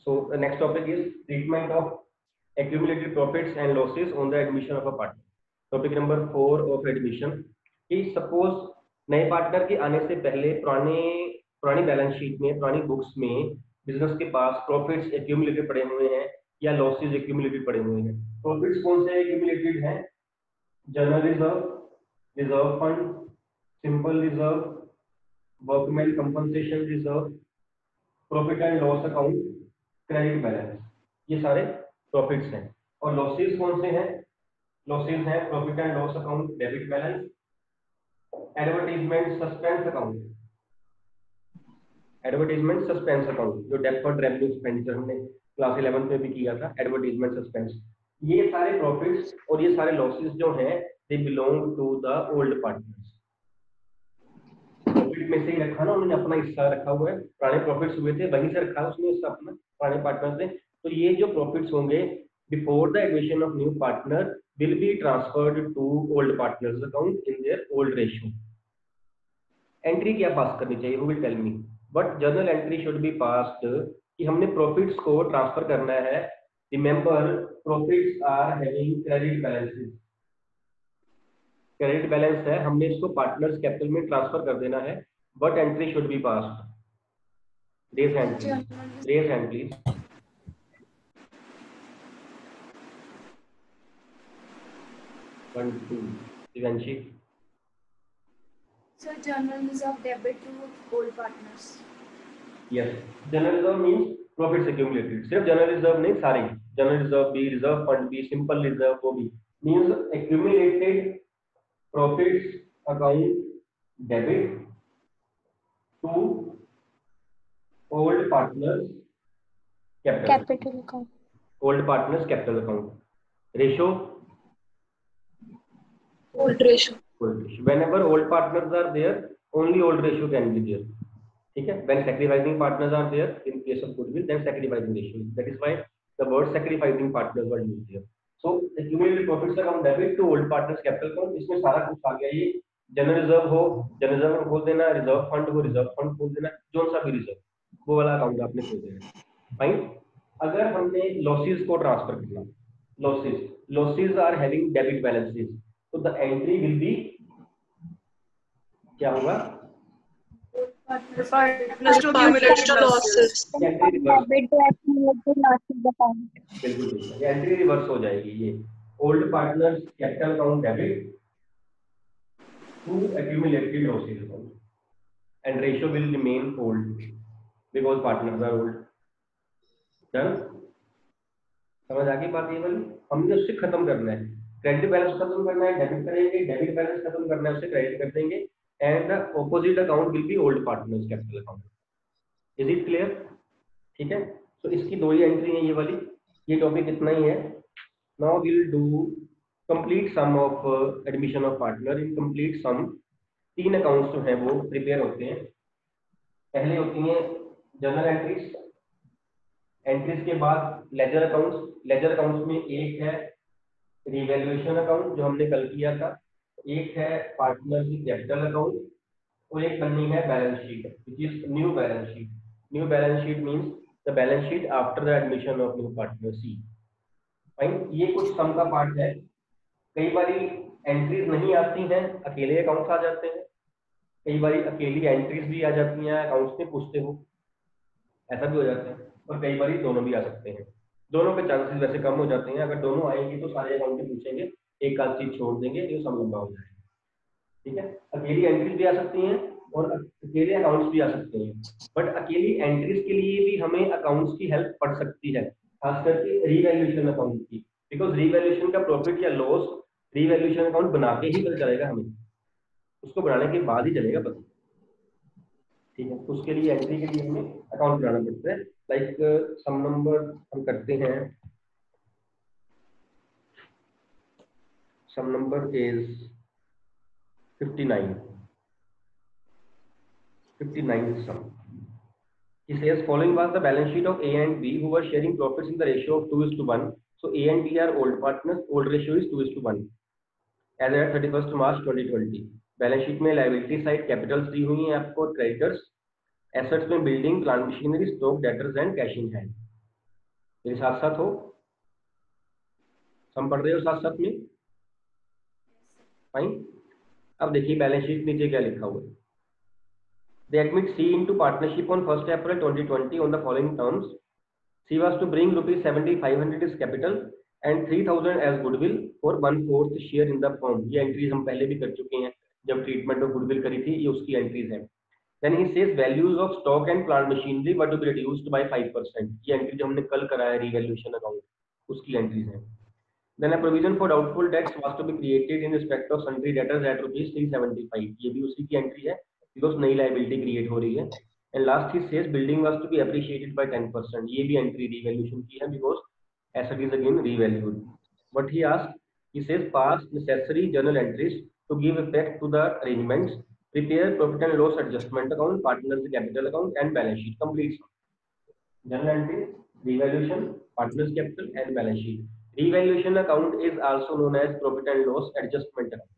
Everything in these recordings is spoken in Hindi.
So the next topic is treatment of accumulated profits and losses on the admission of a partner. Topic number 4 of admission कि suppose नए पार्टनर के आने से पहले पुरानी बैलेंस शीट में, पुरानी बुक्स में बिजनेस के पास प्रॉफिट्स एक्यूमुलेटेड पड़े हुए हैं या लॉसेज एक्यूमुलेटेड पड़े हुए हैं। प्रॉफिट्स कौन से एक्यूमुलेटेड हैं? General reserve, reserve fund, simple reserve, workman compensation reserve, profit and loss account, credit balance, ये सारे प्रॉफिट्स हैं। और लॉसेस कौन से हैं? लॉसेस हैं profit and loss account, debit balance, advertisement suspense account, advertisement suspense account जो डेफर्ड रेवेन्यू एक्सपेंडिचर हमने क्लास 11 में भी किया था, एडवर्टाइजमेंट सस्पेंस। ये सारे प्रॉफिट्स और ये सारे लॉसेस जो हैं they belong to the old partners. Profit में से ही रखा ना, उन्होंने अपना हिस्सा रखा हुआ है, पुराने प्रॉफिट्स हुए थे वहीं से रखा उसने हिस्सा अपना पुराने पार्टनर से। तो ये जो प्रॉफिट्स होंगे before the admission of new partner will be transferred to old partners account in their old ratio. Entry क्या पास करनी चाहिए? Who will tell me? But journal entry should be passed कि हमने प्रॉफिट्स को ट्रांसफर करना है। Remember profits are having credit balances, credit balance है, हमने इसको पार्टनर्स कैपिटल में ट्रांसफर कर देना है। But entry should be passed. Raise hand please, raise hand please. One two Divyanshi. Sir, journal reserve debit to old partners. Yes, general reserve means profits accumulated. सिर्फ जनरल रिजर्व नहीं, सारे जनरल रिजर्व भी, रिजर्व फंड भी, सिंपल रिजर्व वो भी means accumulated profits account debit to old partners capital account, old partners capital account. Ratio old ratio, whenever old partners are there only old ratio can be there, ठीक है। when sacrificing partners are there in case of goodwill then sacrificing ratio, that is why the word sacrificing partners were used here. so accumulated profits account debit to old partners capital account, इसमें सारा कुछ आ गया। ये जनरल रिजर्व हो जनरल रिजर्व खोल देना, रिजर्व फंड हो रिजर्व फंड खोल देना, जो सा भी रिजर्व वो वाला अकाउंट आपने खोल देना। फाइन। अगर हमने लॉसेस को ट्रांसफर करना, losses are having debit balances, तो द एंट्री विल बी क्या होगा? partners to accumulated losses, entry reverse, debit to accumulated losses account, बिल्कुल एंट्री रिवर्स हो जाएगी। ये old partners capital account debit to accumulated losses account and ratio will remain old because partners are old. Done? समझ आ गई बात? ये वाली हमने उससे खत्म करना है, क्रेडिट बैलेंस खत्म करना है, डेबिट करेंगे, डेबिट बैलेंस खत्म करना है, उससे क्रेडिट कर देंगे and the opposite account will be old partners capital account. Is it clear? ठीक है। तो इसकी दो ही एंट्री है ये वाली, ये टॉपिक इतना ही है। Now we will do complete sum of admission of partner. In complete sum 3 accounts जो हैं वो प्रिपेयर होते हैं। पहले होती हैं जर्नल एंट्रीज, एंट्रीज के बाद लेजर अकाउंट्स। लेजर अकाउंट्स में एक है रिवैल्यूएशन अकाउंट जो हमने कल किया था, एक है पार्टनर की कैपिटल अकाउंट और एक बननी है balance sheet which is new balance sheet. New balance sheet means the balance sheet after the admission of new partner C. Fine. ये कुछ सम का पार्ट है। कई बारी एंट्रीज नहीं आती हैं, अकेले अकाउंट्स आ जाते हैं, कई बारी अकेली एंट्रीज भी आ जाती हैं, अकाउंट्स में पूछते हो, ऐसा भी हो जाता है, और कई बारी दोनों भी आ सकते हैं। दोनों के चांसेस वैसे कम हो जाते हैं, अगर दोनों आएंगे तो सारे अकाउंट के पूछेंगे, एक आध चीज छोड़ देंगे तो सम लंबा हो जाएगा। ठीक है। अकेली एंट्रीज भी आ सकती हैं और अकेले अकाउंट्स भी आ सकते हैं, बट अकेली एंट्रीज के लिए भी हमें अकाउंट्स की हेल्प पड़ सकती है, खास करके रिवैल्यूएशन अकाउंट की, बिकॉज रिवैल्यूएशन का प्रॉफिट या लॉस रिवैल्यूएशन अकाउंट बना के ही पता चलेगा, हमें उसको बनाने के बाद ही चलेगा पता। ठीक है। उसके लिए एंट्री के लिए हमें अकाउंट बनाना पड़ता है। लाइक सम नंबर हम करते हैं, सम number is 59 sum. He says following was the balance sheet of A and B who were sharing profits in the ratio of 2:1. So A and B are old partners, old ratio is 2:1 as at 31st March 2020. Balance sheet में लायबिलिटी साइड कैपिटल्स दी हुई हैं आपको, क्रेडिटर्स, एसेट्स में building, plant machinery, stock, debtors and cash in hand. मेरे साथ साथ हो, हम पढ़ रहे हो साथ साथ में? फाइन। अब देखिए बैलेंस शीट नीचे क्या लिखा हुआ है। They admit C into partnership on 1st April 2020 on the following terms. C was to bring rupees 7,500 as capital and 3,000 as goodwill for 1/4 share in the firm. ये एंट्रीज हम पहले भी कर चुके हैं, जब ट्रीटमेंट ऑफ गुडविल करी थी, ये उसकी एंट्रीज है। Then he says values of stock and plant machinery were to be reduced by 5%. ये एंट्री जो हमने कल कराया रिवैल्यूएशन अकाउंट, उसकी एंट्रीज है। Then a provision for doubtful debts was to be created in respect of sundry debtors at rupees 375. ये भी उसी की एंट्री है, because नई liability create हो रही है। And last he says building was to be appreciated by 10%. ये भी एंट्री revaluation की है, because asset is again revalued. What he asked, he says pass necessary journal entries to give effect to the arrangements, prepare profit and loss adjustment account, partners capital account and balance sheet. Complete journal entry, revaluation, partners capital and balance sheet. Revaluation account is also known as profit and loss adjustment account.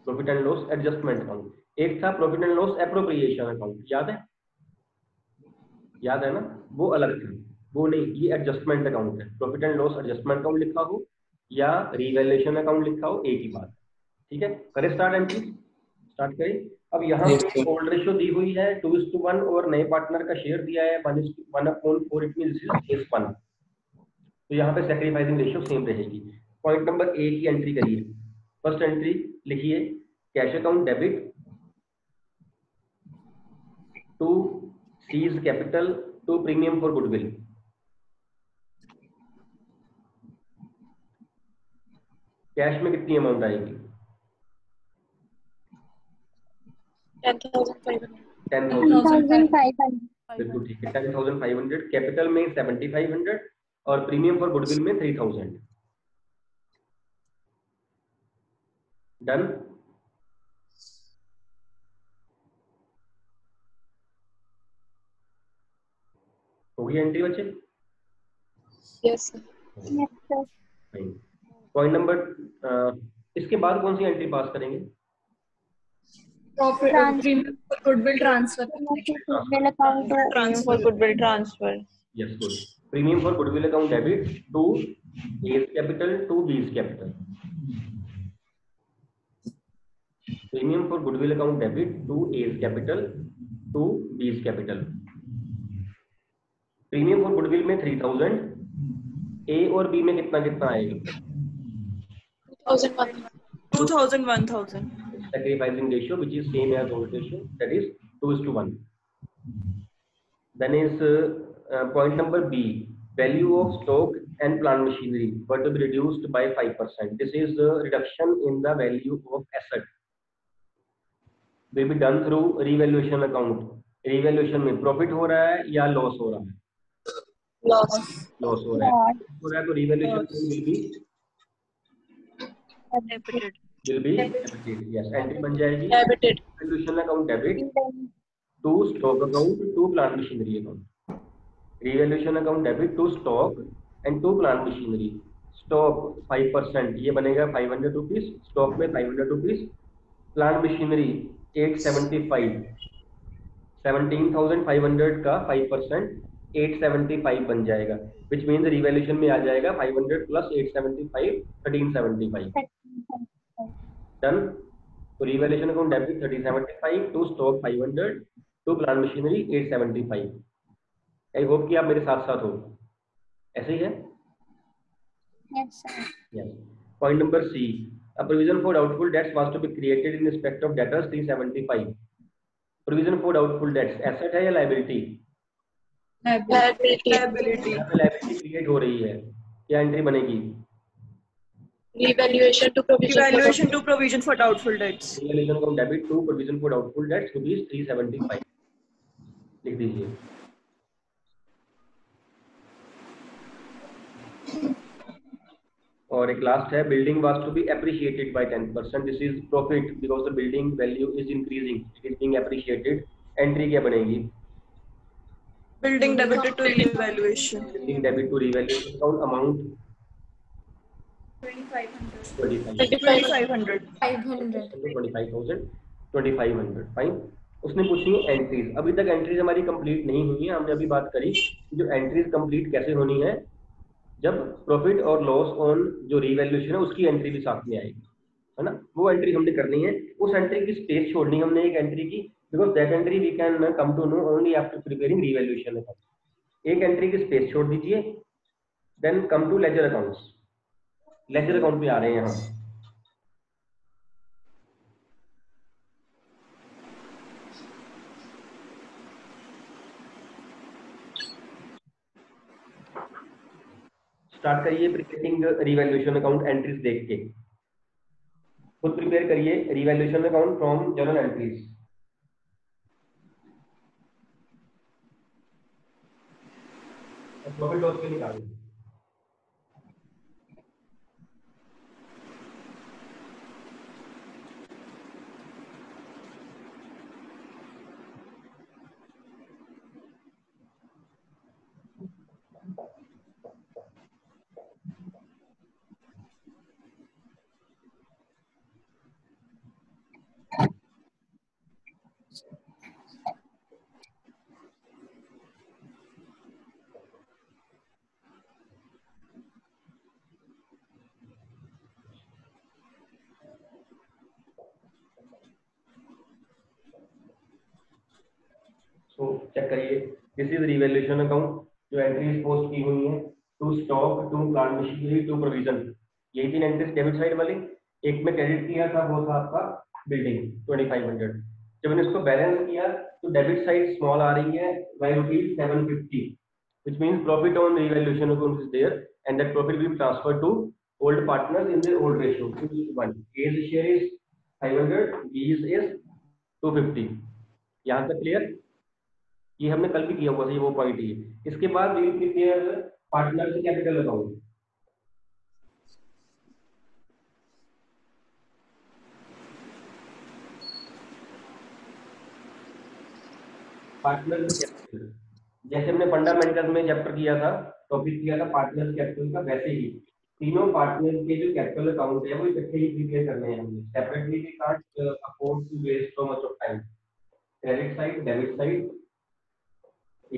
Profit and loss adjustment account. एक था profit and loss appropriation account, याद है? याद है ना? वो अलग था, वो नहीं, ये adjustment account है। profit and loss adjustment account लिखा हो या revaluation account लिखा हो, एक ही बात। ठीक है, करें स्टार्ट एंट्री, स्टार्ट करें। अब यहाँ पे ओल्ड रेशियो दी हुई है 2:1 और नए पार्टनर का शेयर दिया है 1:4, इट मींस दिस इज 1। तो यहाँ पे सैक्रिफाइसिंग रेशियो सेम रहेगी। पॉइंट नंबर ए की एंट्री करिए। फर्स्ट एंट्री लिखिए, cash account debit to C's capital to premium for goodwill. Cash में कितनी अमाउंट आएगी? 10,500। बिल्कुल ठीक है, 10,500। कैपिटल में 7,500 और प्रीमियम फॉर गुडविल में 3,000। डन। होगी एंट्री बच्चे? Yes sir. पॉइंट नंबर, इसके बाद कौन सी एंट्री पास करेंगे? Goodwill transfer. Goodwill account for goodwill transfer. Yes good. Premium for goodwill account debit to A's capital to B's capital. Premium for goodwill account debit to A's capital to B's capital. Premium for goodwill में 3,000, ए और बी में कितना कितना आएगा? 2,000, 1,000। Sacrificing ratio which is same as old ratio, that is 2:1. Then is point number B, value of stock and plant machinery were to be reduced by 5%. This is the reduction in the value of asset will be done through revaluation account. Revaluation में profit हो रहा है या loss हो रहा है? लॉस हो रहा है, तो revaluation will be Debited। debited. Yes, entry बन जाएगी Debited। revaluation account debit to stock account to plant machinery account. Revaluation account debit to stock and to plant machinery. Stock 5%, ये बनेगा 500 रुपीज, स्टॉक में 500 रुपीज। प्लांट मशीनरी 875, 17,500 का 5% 875 बन जाएगा, विच मीन्स रिवैल्यूएशन में आ जाएगा 500 प्लस 875 1375। डन। तो revaluation account debit 1375 to stock 500 to plant machinery 875। I hope कि आप मेरे साथ साथ हो, ऐसे ही है? Yes sir. Yes. Point number C, a provision for doubtful debts was to be created in respect of debtors 375. provision for doubtful debts asset है या liability? Liability। लायबिलिटी क्रिएट हो रही है, क्या एंट्री बनेगी? Revaluation to provision for doubtful debts। Revaluation account debit to provision for doubtful debts rupees 375 लिख दीजिए। और एक लास्ट है, building was to be appreciated by 10%। This is profit because the building value is increasing, it is being appreciated. Entry क्या बनेगी? Building debited to revaluation। Building debit to revaluation account, amount 2,500। 2,500। 500। 25,000 2500। Fine. उसने पूछी है एंट्रीज। अभी तक एंट्रीज हमारी कंप्लीट नहीं हुई है। हमने अभी बात करी जो एंट्रीज कंप्लीट कैसे होनी है, जब प्रॉफिट और लॉस ऑन जो रीवैल्यूएशन है उसकी एंट्री भी साथ में आएगी, है ना। वो एंट्री हमने करनी है। उस एंट्री की स्पेस छोड़नी है हमने एक एंट्री की, because that entry we can come to know only after preparing revaluation account. एक एंट्री की स्पेस छोड़ दीजिए, then come to ledger accounts. Ledger account पे आ रहे हैं हम। स्टार्ट करिए प्रिपेयरिंग रीवैल्यूएशन अकाउंट एंट्रीज देख के। खुद प्रिपेयर करिए revaluation account from journal entries. Profit loss के निकालिए। सो चेक करिए, दिस इज रिवैल्यूएशन अकाउंट। जो एंट्रीज पोस्ट की हुई है, to stock, to plant machinery, to provision, यही 3 एंट्रीज डेबिट साइड वाली। एक में क्रेडिट किया था, वो था आपका बिल्डिंग 2500। जब मैंने इसको बैलेंस किया तो डेबिट साइड स्मॉल आ रही है bye ₹750, which means profit on revaluation account is there and that profit will be transferred to old partners in their old ratio 2:1. A's share is 500, B's is 250. यहाँ तक क्लियर? ये हमने कल भी किया हुआ था, ये वो पॉइंट ही है। इसके बाद we will prepare partners capital account। Partners capital, जैसे हमने फंडामेंटल में चैप्टर किया था, टॉपिक किया था पार्टनर्स कैपिटल का, वैसे ही तीनों पार्टनर्स के जो कैपिटल अकाउंट है वो इकट्ठे ही प्रिपेयर करने हैं हमने। Separately we can't afford to waste so much of time. Credit side, debit side, A,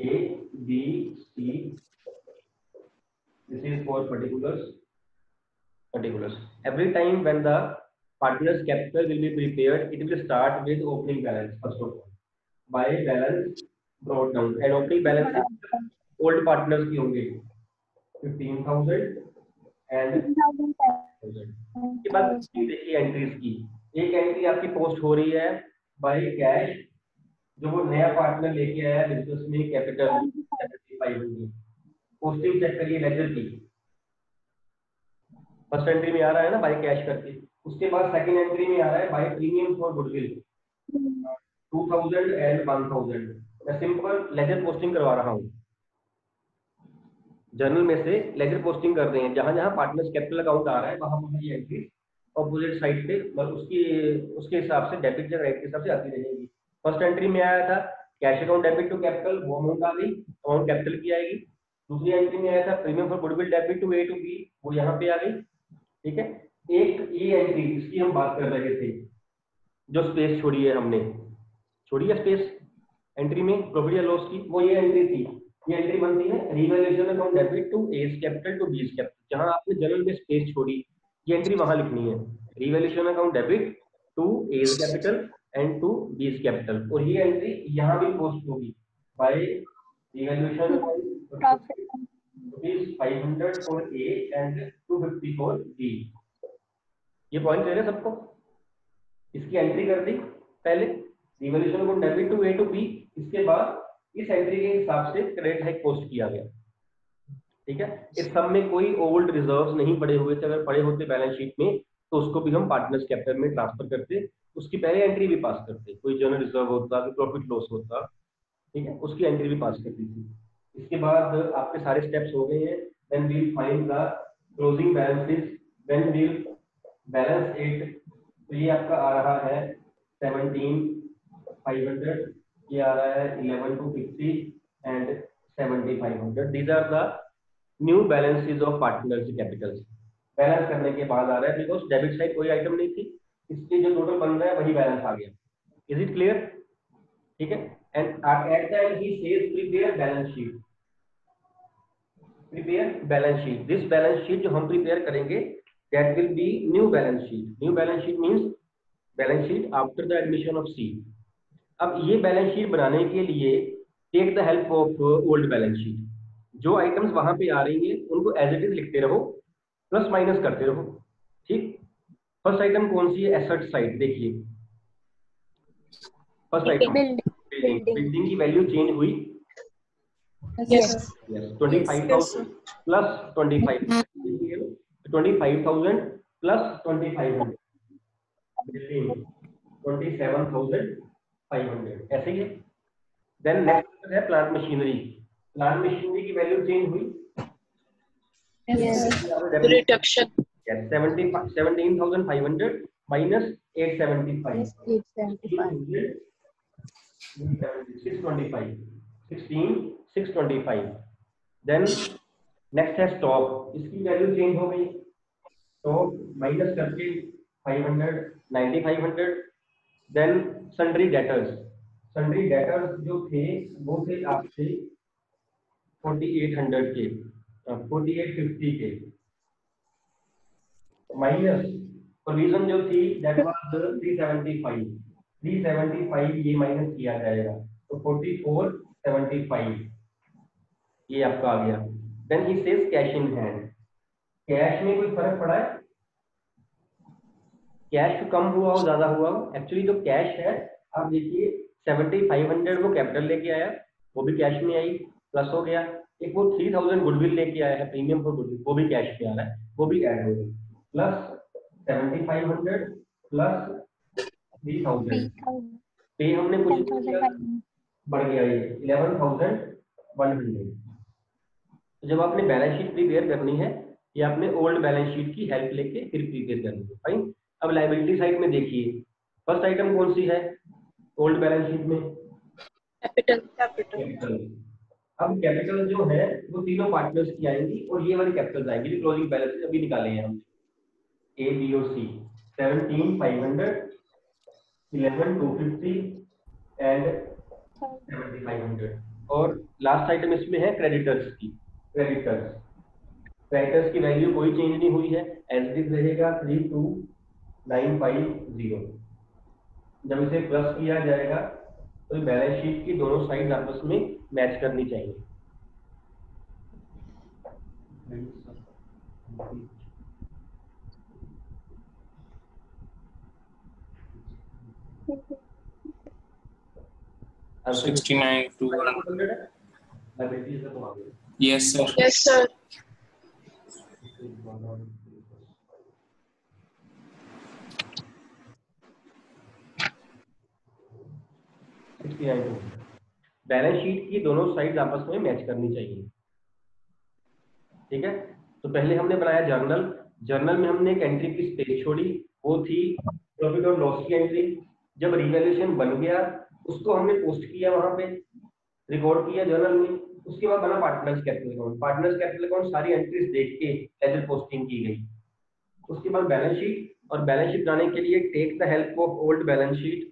B, C, this is for particulars. Every time when the partners capital will be prepared, it will start with opening balance first of all, by balance brought down, and opening balance old partners की होंगे 15,000 and 10,000। के बाद देखिए एंट्रीज की, एक एंट्री आपकी पोस्ट हो रही है बाय कैश, जो वो नया पार्टनर लेके आया बिजनेस में कैपिटल 500। पोस्टिंग चेक करिए लेजर की, फर्स्ट एंट्री में आ रहा है ना बाय कैश करके। उसके बाद सेकंड एंट्री में आ रहा है by premium for goodwill 2000 and 1000। मैं सिंपल लेजर पोस्टिंग करवा रहा हूँ, जर्नल में से लेजर पोस्टिंग कर रहे हैं। जहां जहां पार्टनर्स कैपिटल अकाउंट आ रहा है वहां वहां ये एंट्री ऑपोजिट साइड पे, मतलब उसके हिसाब से डेबिट या क्रेडिट के हिसाब से आती रहेगी। फर्स्ट एंट्री में आया था cash account debit to capital, वो अमाउंट आ गई, अमाउंट कैपिटल की आएगी। दूसरी एंट्री में आया था premium for goodwill debit to A to B, वो यहाँ पे आ गई, ठीक है। एक ये एंट्री इसकी हम बात कर रहे थे, जो स्पेस छोड़ी है हमने, छोड़ी है स्पेस एंट्री में प्रॉफिट या लॉस की, वो ये एंट्री थी। ये एंट्री बनती है revaluation account debit to A's capital to B's capital. जहां आपने जर्नल में स्पेस छोड़ी, ये एंट्री वहां लिखनी है, revaluation account debit to A's capital and to B's capital. और ये एंट्री यहाँ भी पोस्ट होगी by revaluation account 500 for A and 250 for B। ये पॉइंट क्लियर है सबको? इसकी एंट्री कर दी पहले, revaluation account debit to A to B, इसके बाद इस एंट्री के हिसाब से क्रेडिट हाइक पोस्ट किया गया, ठीक है। इस सब में कोई ओल्ड रिजर्व्स नहीं पड़े हुए थे, अगर पड़े होते बैलेंस शीट में तो उसको भी हम पार्टनर्स कैपिटल में ट्रांसफर करते, उसकी पहले एंट्री भी पास करते। कोई जनरल रिजर्व होता, कोई प्रॉफिट लॉस होता, ठीक है, उसकी एंट्री भी पास करती थी। इसके बाद आपके सारे स्टेप्स हो गए हैं। Then we will find the closing balances, then we will balance it. तो ये आपका आ रहा है 17,500, ये आ रहा है 11,250 and 7,500। These are the new balances of partners capitals. Balance करने के बाद आ रहा है, बिकॉज डेबिट साइड कोई आइटम नहीं थी, इसलिए जो टोटल बन रहा है वही बैलेंस आ गया। Is it clear? ठीक है। And at the end he says prepare balance sheet, prepare balance sheet. This balance sheet जो हम प्रिपेयर करेंगे that will be new balance sheet. New balance sheet means balance sheet after the admission of C. अब ये बैलेंस शीट बनाने के लिए take the help of old balance sheet. जो आइटम्स वहां पे आ रही है उनको एज इट इज लिखते रहो, प्लस माइनस करते रहो। ठीक। फर्स्ट आइटम कौन सी है? Asset side. देखिए फर्स्ट आइटम बिल्डिंग की वैल्यू चेंज हुई। Yes. Yes, 25,000 plus 25. 25,000 plus 2,500. Building 27,500. ऐसे ही है। Then next है प्लांट मशीनरी। प्लांट मशीनरी की वैल्यू चेंज हुई। Yes. Reduction. Yes, 17,500 minus 875. 875. 625. 16,625. Then next है स्टॉक। इसकी वैल्यू चेंज हो गई। स्टॉक माइनस करके 500 9500। Then sundry debtors. Sundry debtors जो थे वो थे आपसे 4800 के 4850 के माइनस प्रोविजन जो थी दैट वाज 375। 375 ये माइनस किया जाएगा तो 4475 ये आपका आ गया। Then he says cash in hand. Cash में कोई फर्क पड़ा है? कैश कम हुआ हो ज्यादा हुआ हो? एक्चुअली जो कैश है आप देखिए 7500 वो कैपिटल लेके आया, वो भी कैश में आई, प्लस हो गया। एक वो 3000 गुडविल लेके आया है, प्रीमियम फॉर गुडविल, वो भी कैश में आ रहा है, वो भी ऐड हो गया। प्लस 7500 प्लस 3000 पे हमने कुछ बढ़ गया, ये 11,100। जब आपने बैलेंस शीट प्रिपेयर करनी है या आपने ओल्ड बैलेंस शीट की हेल्प लेके फिर प्रिपेयर करनी है। फाइन। अब लायबिलिटी साइड में देखिए फर्स्ट आइटम कौन सी है ओल्ड बैलेंस शीट में? कैपिटल। अब कैपिटल जो है वो तीनों पार्टनर्स की आएंगी और ये वाली कैपिटल आएंगी जो क्लोजिंग बैलेंस अभी निकाले हैं हम, ए बी और सी। 17,500, 11,250 एंड 7,500। और लास्ट आइटम इसमें है क्रेडिटर्स की। क्रेडिटर्स की वैल्यू कोई चेंज नहीं हुई है, एज इट इज रहेगा 32,950। जब इसे प्लस किया जाएगा तो बैलेंस शीट की दोनों साइड आपस में मैच करनी चाहिए। अब 69,200. Yes, sir. Yes, sir. Balance sheet की दोनों साइड आपस में मैच करनी चाहिए। ठीक है। तो पहले हमने बनाया जर्नल। जर्नल में हमने एक एंट्री की स्पेस छोड़ी, वो थी प्रॉफिट और लॉस की एंट्री। जब रिवैल्यूएशन बन गया उसको हमने पोस्ट किया, वहां पे रिकॉर्ड किया जर्नल में। उसके बाद बना partners capital account. Partners capital account सारी एंट्रीज देख के लेजर पोस्टिंग की गई। उसके बाद बैलेंस शीट, और बैलेंस शीट बनाने के लिए take the help of old balance sheet.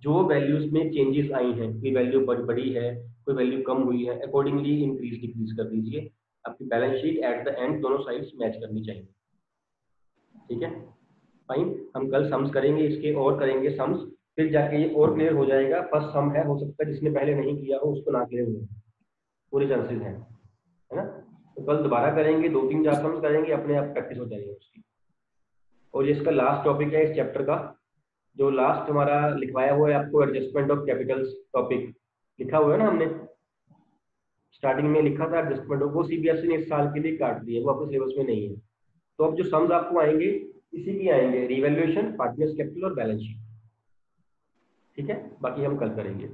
जो वैल्यूज में चेंजेस आई हैं, कोई वैल्यू बड़ी है, कोई वैल्यू कम हुई है, अकॉर्डिंगली इंक्रीज डिक्रीज कर दीजिए। आपकी balance sheet at the and दोनों साइड्स मैच करनी चाहिए। ठीक है। फाइन। हम कल सम्स करेंगे इसके, और करेंगे सम्स, फिर जाके ये और क्लियर हो जाएगा। फर्स्ट सम है, हो सकता है जिसने पहले नहीं किया हो उसको ना क्लियर हो, पूरी चांसेस हैं, है ना। तो कल दोबारा करेंगे, 2-3 चार सम्स करेंगे, अपने आप प्रैक्टिस हो जाएगी उसकी। और इसका लास्ट टॉपिक है इस चैप्टर का, जो लास्ट हमारा लिखवाया हुआ है आपको, एडजस्टमेंट ऑफ कैपिटल्स टॉपिक लिखा हुआ है ना हमने, स्टार्टिंग में लिखा था एडजस्टमेंट ऑफ, वो सीबीएसई ने इस साल के लिए काट दिया, वो आपके सिलेबस में नहीं है। तो अब जो सम्स आपको आएंगे इसी की आएंगे, रिवैल्यूएशन, पार्टनर्स कैपिटल और बैलेंस शीट। ठीक है। बाकी हम कल करेंगे।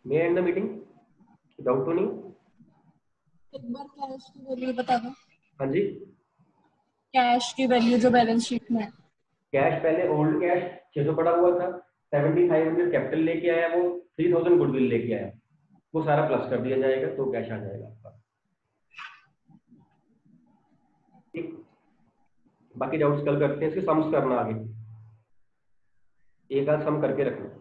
मे एंड द मीटिंग, डाउट तो नहीं? एक बार कैश की वैल्यू बता दो। हाँ जी। कैश की वैल्यू जो बैलेंस शीट में है। कैश पहले ओल्ड कैश 600 पड़ा हुआ था, 7500 कैपिटल लेके आया, वो 3000 गुडविल लेके आया, वो सारा प्लस कर दिया जाएगा तो कैश आ जाएगा आपका। ठीक। बाकी डाउट्स कल करते हैं, इसके सम्स करना आगे, एक आध सम करके रखना।